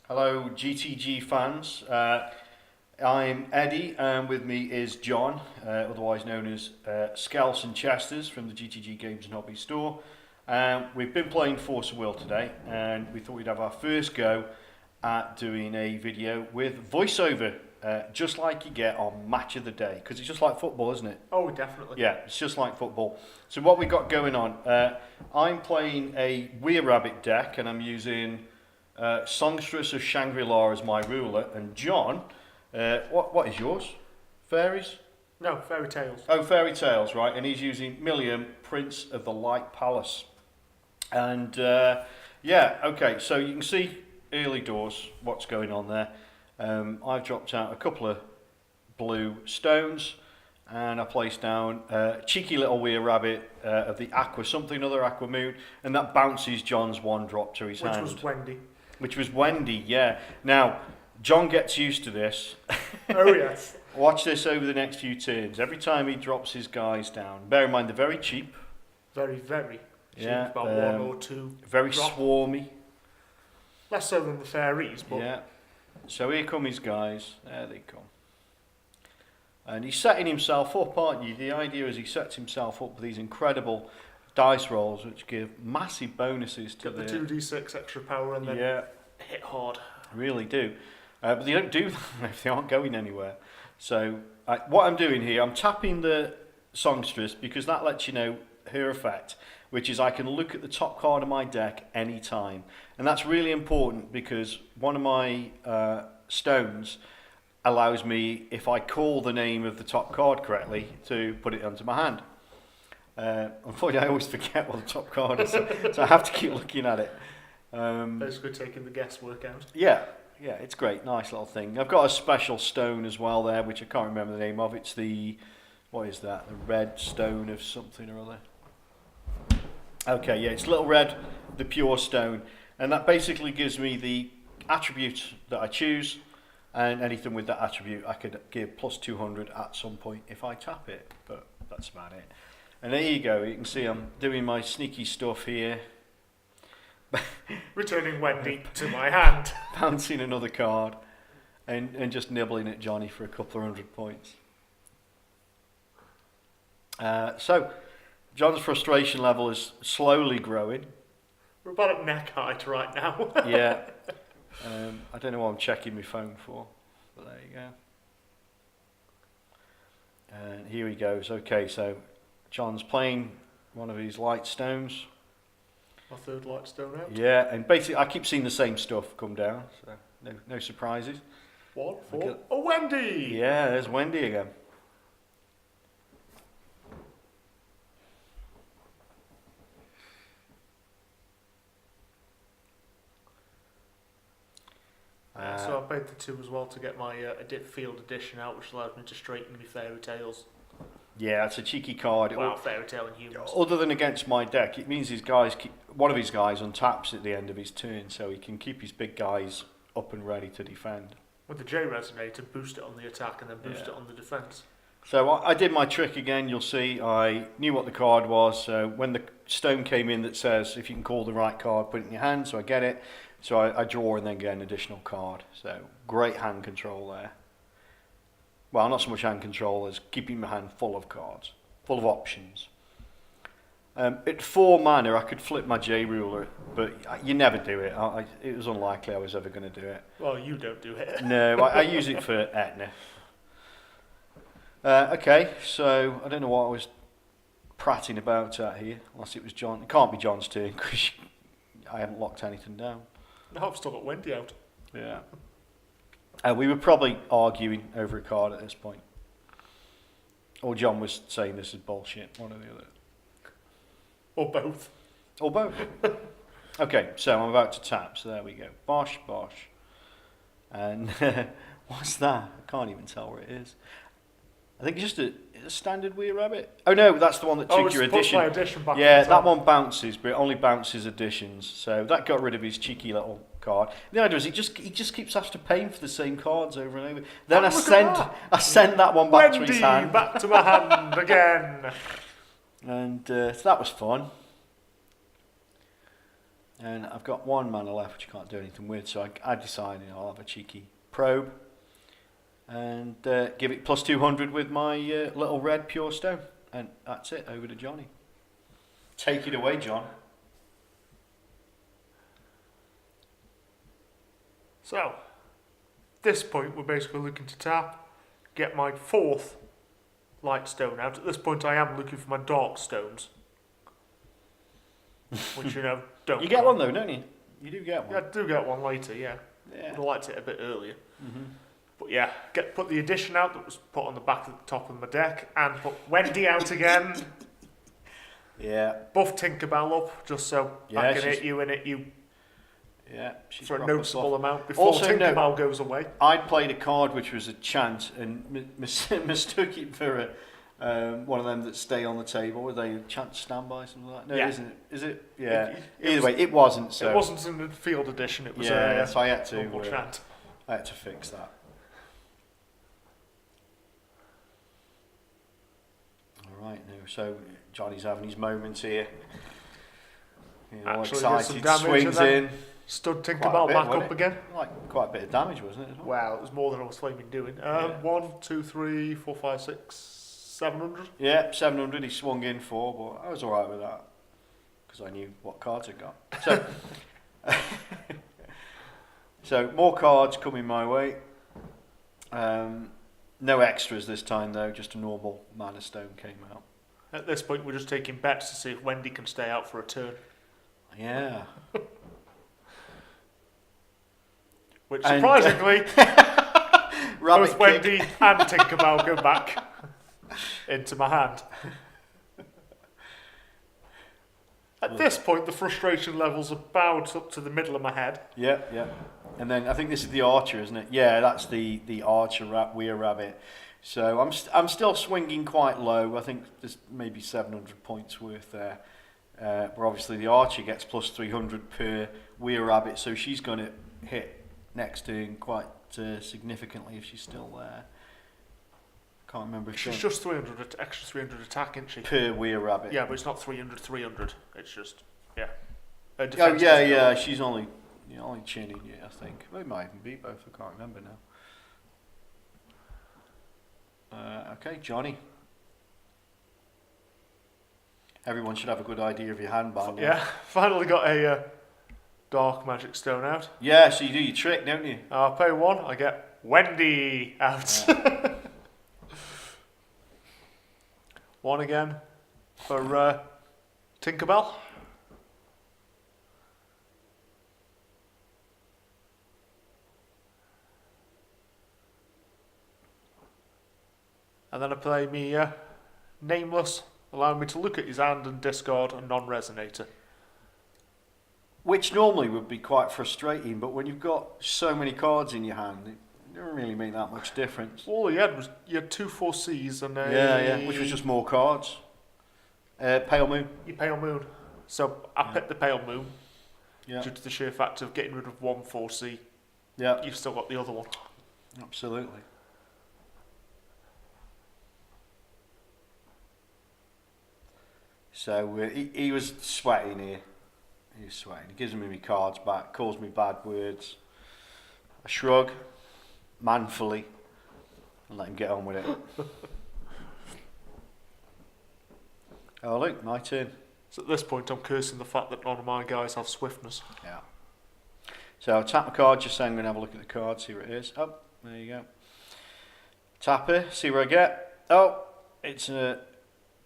Hello, GTG fans. I'm Eddie, and with me is John, otherwise known as Scalce and Chesters from the GTG Games and Hobby Store. We've been playing Force of Will today, and we thought we'd have our first go at doing a video with voiceover, just like you get on Match of the Day, because it's just like football, isn't it? Oh, definitely. Yeah, it's just like football. So what we got going on, I'm playing a Wererabbit deck, and I'm using Songstress of Shangri-La as my ruler, and John, what is yours? Fairies? No, fairy tales. Oh, fairy tales, right? And he's using Milliam, Prince of the Light Palace. And yeah, okay, so you can see early doors what's going on there. I've dropped out a couple of blue stones, and I placed down a cheeky little Wererabbit of the Aqua something other Aqua Moon, and that bounces John's one drop to his hand. Which was Wendy. Which was Wendy, yeah. Now, John gets used to this. Oh, yes. Watch this over the next few turns. Every time he drops his guys down, bear in mind they're very cheap. Very, very. Yeah, about one or two. Very drop. swarmy. Less so than the fairies, but... Yeah. So here come his guys. There they come. And he's setting himself up, aren't you? The idea is he sets himself up with these incredible dice rolls which give massive bonuses to the 2d6 extra power and then hit hard. Really do. But they don't do that if they aren't going anywhere. So what I'm doing here, I'm tapping the Songstress because that lets you know her effect, which is I can look at the top card of my deck anytime. And that's really important because one of my stones allows me, if I call the name of the top card correctly, to put it onto my hand. Unfortunately, I always forget what the top card is, so I have to keep looking at it. Basically taking the guesswork out. Yeah, it's great, nice little thing. I've got a special stone as well there, which I can't remember the name of. It's the, what is that? The red stone of something or other. Okay, yeah, it's little red, the pure stone, and that basically gives me the attribute that I choose, and anything with that attribute I could give plus 200 at some point if I tap it, but that's about it. And there you go, you can see I'm doing my sneaky stuff here. Returning Wendy to my hand. Bouncing another card and just nibbling at Johnny for a couple of 100 points. So, John's frustration level is slowly growing. We're about at neck height right now. Yeah. I don't know what I'm checking my phone for, but there you go. And here he goes. Okay, so John's playing one of his light stones. My third light stone out. Yeah, and basically I keep seeing the same stuff come down, so no surprises. What for? Oh, Wendy! Yeah, there's Wendy again. So I paid the 2 as well to get my field edition out, which allows me to straighten my fairy tales. Yeah, it's a cheeky card. Wow, fairy tale and humans. Other than against my deck, it means his guys one of his guys untaps at the end of his turn, so he can keep his big guys up and ready to defend. With the J resonator, boost it on the attack and then boost it on the defense. So I did my trick again. You'll see I knew what the card was. So when the stone came in that says if you can call the right card, put it in your hand. So I get it. So I draw and then get an additional card. So great hand control there. Well, not so much hand control as keeping my hand full of cards, full of options. At 4 mana, I could flip my J ruler, but you never do it. It was unlikely I was ever going to do it. Well, you don't do it. No, I use it for Etna. Okay, so I don't know what I was prattling about out here, unless it was John. It can't be John's turn because I haven't locked anything down. No, I've still got Wendy out. Yeah. We were probably arguing over a card at this point. Or John was saying this is bullshit, one or the other. Or both. Or both. Okay, so I'm about to tap, so there we go. Bosh, bosh. And what's that? I can't even tell where it is. I think it's just a standard Wererabbit. Oh no, that's the one that took your edition. My edition back yeah, that one bounces, but it only bounces editions. So that got rid of his cheeky little card. The idea is he just keeps after paying for the same cards over and over. Then I sent that one back Wendy, to his hand. Back to my hand again. And so that was fun. And I've got one mana left which I can't do anything with, so I decided I'll have a cheeky probe and give it plus 200 with my little red pure stone. And that's it, over to Johnny. Take it away, John. So, at this point we're basically looking to tap, get my 4th light stone out. At this point I am looking for my dark stones. Which, don't... You get one though, don't you? You do get one. Yeah, I do get one later, yeah. Yeah. Would have liked it a bit earlier. Mm-hmm. But yeah, put the addition out that was put on the back of the top of my deck, and put Wendy out again. Yeah. Buff Tinkerbell up, just so I can hit you and hit you for a noticeable amount before also, Tinkerbell goes away. I'd played a card which was a chance and mistook it for one of them that stay on the table. Were they a chance standby, something like that? No, yeah. isn't it? Is it? Yeah. Either way, it wasn't. So it wasn't in the field edition. It was so I had to. chant. I had to fix that. All right, now so Johnny's having his moments here. All excited, swings in. Stood Tinkerbell back up again. Like quite a bit of damage, wasn't it? As well? Wow, it was more than I was flaming doing. 1, 2, 3, 4, 5, 6, 700. Yeah, 700 he swung in for, but I was alright with that. Because I knew what cards I'd got. So, so more cards coming my way. No extras this time though, just a normal mana stone came out. At this point we're just taking bets to see if Wendy can stay out for a turn. Yeah. Which surprisingly, both Wendy and Tinkerbell go back into my hand. At this point, the frustration level's about up to the middle of my head. Yeah, yeah. And then I think this is the archer, isn't it? Yeah, that's the archer Wererabbit. So I'm still swinging quite low. I think there's maybe 700 points worth there. But obviously the archer gets plus 300 per Wererabbit, so she's going to hit next turn quite significantly if she's still there. Can't remember if she's just 300 extra 300 attack, isn't she? Per Wererabbit. Yeah, but it's not 300. It's just oh yeah. She's only chinning it, I think. Well, it might even be both. I can't remember now. Okay, Johnny. Everyone should have a good idea of your hand by now. Yeah, finally got a dark magic stone out. Yeah, so you do your trick, don't you? I pay 1, I get Wendy out. Yeah. 1 again for Tinkerbell. And then I play me Nameless, allowing me to look at his hand and discard a non-resonator. Which normally would be quite frustrating, but when you've got so many cards in your hand, it doesn't really make that much difference. All you had 2 4Cs and which was just more cards. Pale Moon. Your Pale Moon. So I picked the Pale Moon due to the sheer fact of getting rid of 1 4C. Yeah, You've still got the other one. absolutely. So he was sweating here. He was sweating. He gives me my cards back, calls me bad words. I shrug, manfully, and let him get on with it. Oh look, my turn. So at this point I'm cursing the fact that none of my guys have swiftness. Yeah. So I'll tap my card, just saying I'm going to have a look at the card, see where it is. Oh, there you go. Tap it, see where I get. Oh, it's a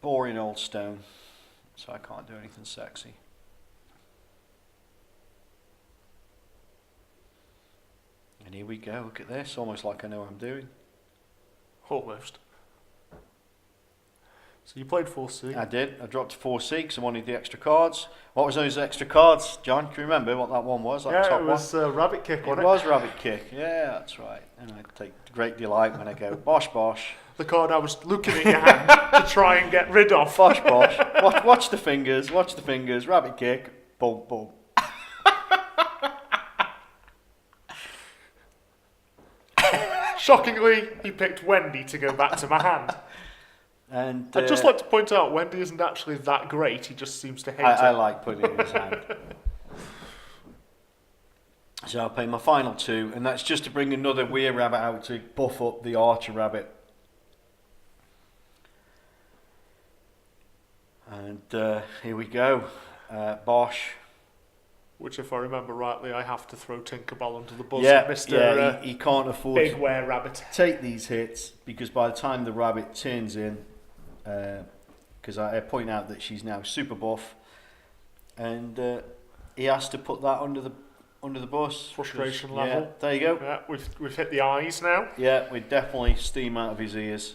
boring old stone, so I can't do anything sexy. And here we go, look at this, almost like I know what I'm doing. Almost. So you played 4C. I did, I dropped to 4C because I wanted the extra cards. What was those extra cards, John? Can you remember what that one was? That top it was Rabbit Kick, wasn't it? It was Rabbit Kick, yeah, that's right. And I take great delight when I go, bosh bosh. The card I was looking at your hand to try and get rid of. Bosh bosh. Watch the fingers, Rabbit Kick, boom, boom. Shockingly, he picked Wendy to go back to my hand. And I'd just like to point out, Wendy isn't actually that great, he just seems to hate it. I like putting it in his hand. So I'll pay my final 2, and that's just to bring another Wererabbit out to buff up the Archer Rabbit. And here we go, Bosch. Which, if I remember rightly, I have to throw Tinkerbell under the bus. Yeah, Mr. He can't afford Big to Wererabbit. take these hits, because by the time the rabbit turns in, because I point out that she's now super buff, and he has to put that under the bus. Frustration Yeah, level. there you go. Yeah, we've hit the eyes now. Yeah, we definitely steam out of his ears.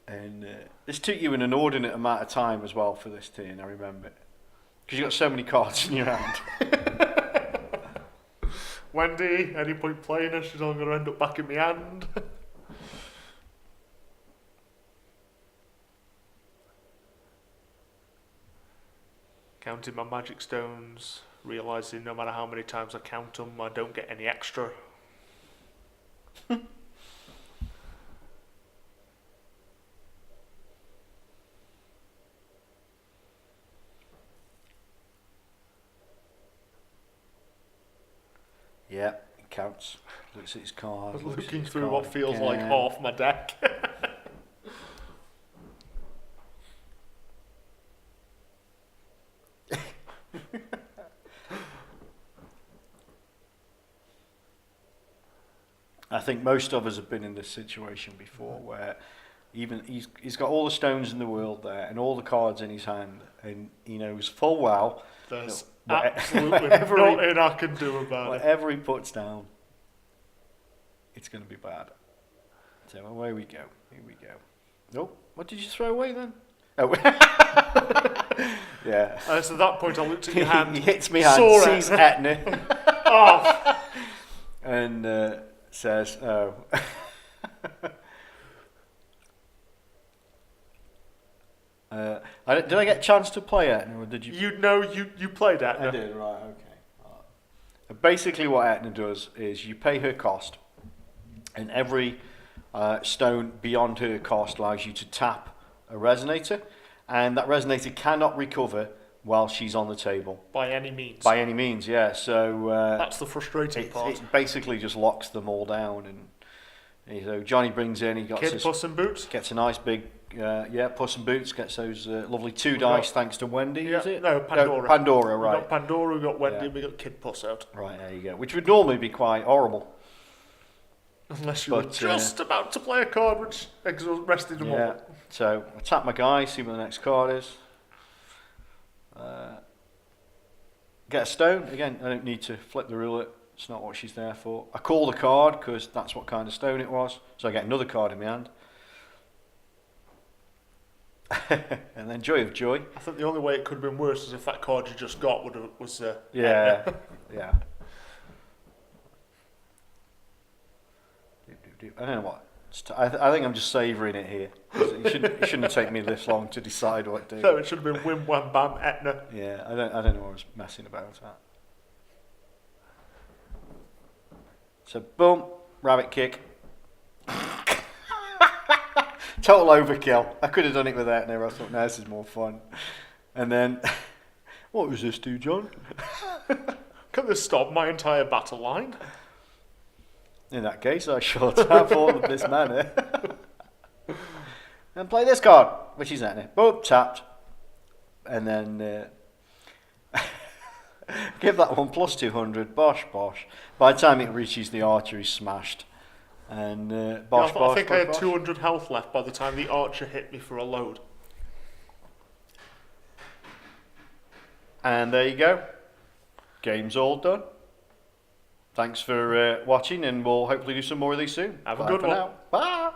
And this took you an inordinate amount of time as well for this turn, I remember. Because you've got so many cards in your hand. Wendy, any point playing her, she's all going to end up back in my hand. Counting my magic stones, realising no matter how many times I count them, I don't get any extra. Yeah, it counts. Looks at his card. Looking through what feels like half my deck. I think most of us have been in this situation before, where even he's got all the stones in the world there and all the cards in his hand, and he knows full well There's that absolutely nothing I can do about it. whatever he puts down, it's going to be bad. So away we go. Here we go. Oh, what did you throw away then? Oh, yeah. So at that point, I looked at your hand. He hits me hand, saw sees Etna, Oh, and says, "Oh." Did I get a chance to play Etna, or did you? you played that. I did, right, okay. Basically what Etna does is you pay her cost, and every stone beyond her cost allows you to tap a resonator, and that resonator cannot recover while she's on the table. By any means. By any means, yeah. So That's the frustrating part. it basically just locks them all down, and so Johnny brings in, he got Kid, Puss in Boots. gets a nice big Puss in Boots, gets those lovely 2 We dice got- thanks to Wendy, Yeah, is it? no, Pandora. No, Pandora, We right. got Pandora, we got Wendy, Yeah. we got Kid Puss out. Right, there you go. Which would normally be quite horrible. Unless you were But, just about to play a card which rested them Yeah. all. So I tap my guy, see what the next card is. Get a stone. Again, I don't need to flip the roulette. It's not what she's there for. I call the card because that's what kind of stone it was. So I get another card in my hand. And then joy of joy. I think the only way it could have been worse is if that card you just got was Yeah. Yeah. I don't know what. I think I'm just savouring it here. It shouldn't have taken me this long to decide what to do. No, it should have been Wim Wham Bam Etna. Yeah, I don't know what I was messing about at. So boom, rabbit kick. Total overkill. I could have done it with that, and I thought, no, this is more fun. And then, what was this do, John? Can this stop my entire battle line? In that case, I shall tap all of this mana and play this card, which is Etna. Boom, tapped. And then give that one plus 200. Bosh, bosh. By the time it reaches the archer, he's smashed. And bosh, I bosh, think bosh, I had bosh. 200 health left by the time the archer hit me for a load. And there you go. Game's all done. Thanks for watching, and we'll hopefully do some more of these soon. Have a Bye good for one. now. Bye.